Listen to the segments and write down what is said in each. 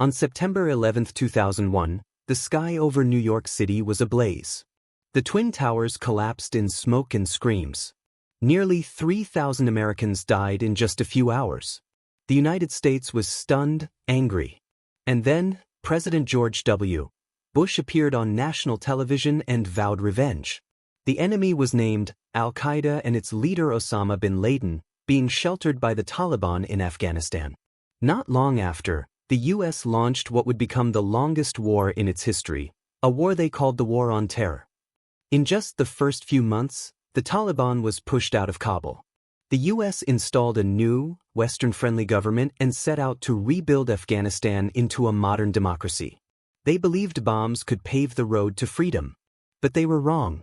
On September 11, 2001, the sky over New York City was ablaze. The Twin Towers collapsed in smoke and screams. Nearly 3,000 Americans died in just a few hours. The United States was stunned, angry. And then, President George W. Bush appeared on national television and vowed revenge. The enemy was named Al-Qaeda and its leader Osama bin Laden, being sheltered by the Taliban in Afghanistan. Not long after, the U.S. launched what would become the longest war in its history, a war they called the War on Terror. In just the first few months, the Taliban was pushed out of Kabul. The U.S. installed a new, Western-friendly government and set out to rebuild Afghanistan into a modern democracy. They believed bombs could pave the road to freedom. But they were wrong.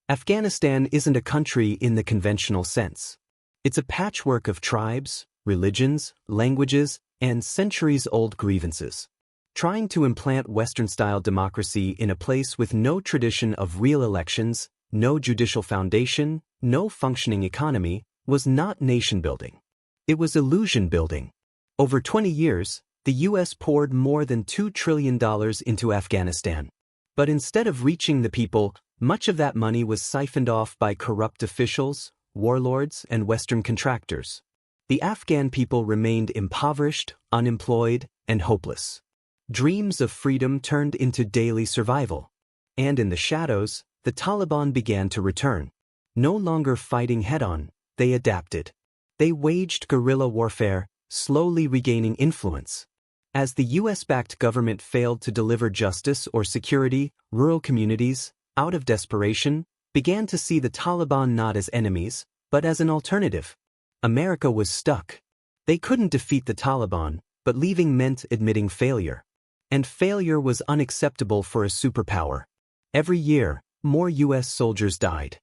Afghanistan isn't a country in the conventional sense. It's a patchwork of tribes, religions, languages, and centuries-old grievances. Trying to implant Western-style democracy in a place with no tradition of real elections, no judicial foundation, no functioning economy, was not nation-building. It was illusion-building. Over 20 years, the U.S. poured more than $2 trillion into Afghanistan. But instead of reaching the people, much of that money was siphoned off by corrupt officials, warlords, and Western contractors. The Afghan people remained impoverished, unemployed, and hopeless. Dreams of freedom turned into daily survival. And in the shadows, the Taliban began to return. No longer fighting head-on, they adapted. They waged guerrilla warfare, slowly regaining influence. As the U.S.-backed government failed to deliver justice or security, rural communities, out of desperation, began to see the Taliban not as enemies, but as an alternative. America was stuck. They couldn't defeat the Taliban, but leaving meant admitting failure. And failure was unacceptable for a superpower. Every year, more U.S. soldiers died.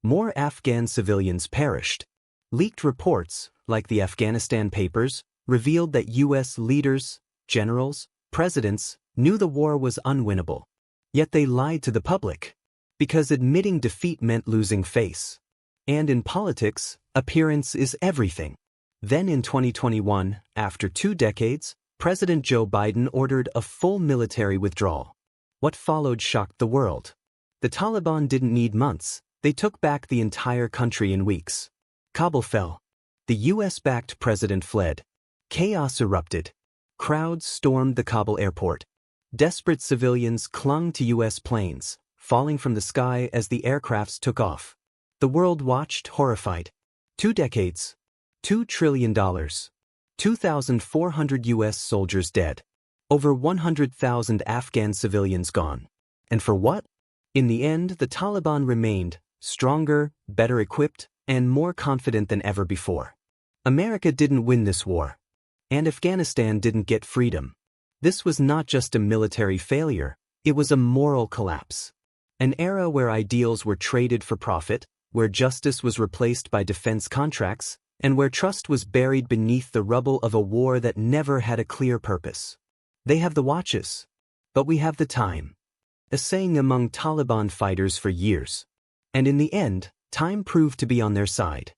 More Afghan civilians perished. Leaked reports, like the Afghanistan Papers, revealed that U.S. leaders, generals, presidents, knew the war was unwinnable. Yet they lied to the public. Because admitting defeat meant losing face. And in politics, appearance is everything. Then in 2021, after 2 decades, President Joe Biden ordered a full military withdrawal. What followed shocked the world. The Taliban didn't need months. They took back the entire country in weeks. Kabul fell. The U.S.-backed president fled. Chaos erupted. Crowds stormed the Kabul airport. Desperate civilians clung to U.S. planes, falling from the sky as the aircrafts took off. The world watched horrified. 2 decades. $2 trillion. 2,400 U.S. soldiers dead. Over 100,000 Afghan civilians gone. And for what? In the end, the Taliban remained, stronger, better equipped, and more confident than ever before. America didn't win this war. And Afghanistan didn't get freedom. This was not just a military failure, it was a moral collapse. An era where ideals were traded for profit, where justice was replaced by defense contracts, and where trust was buried beneath the rubble of a war that never had a clear purpose. They have the watches, but we have the time. A saying among Taliban fighters for years. And in the end, time proved to be on their side.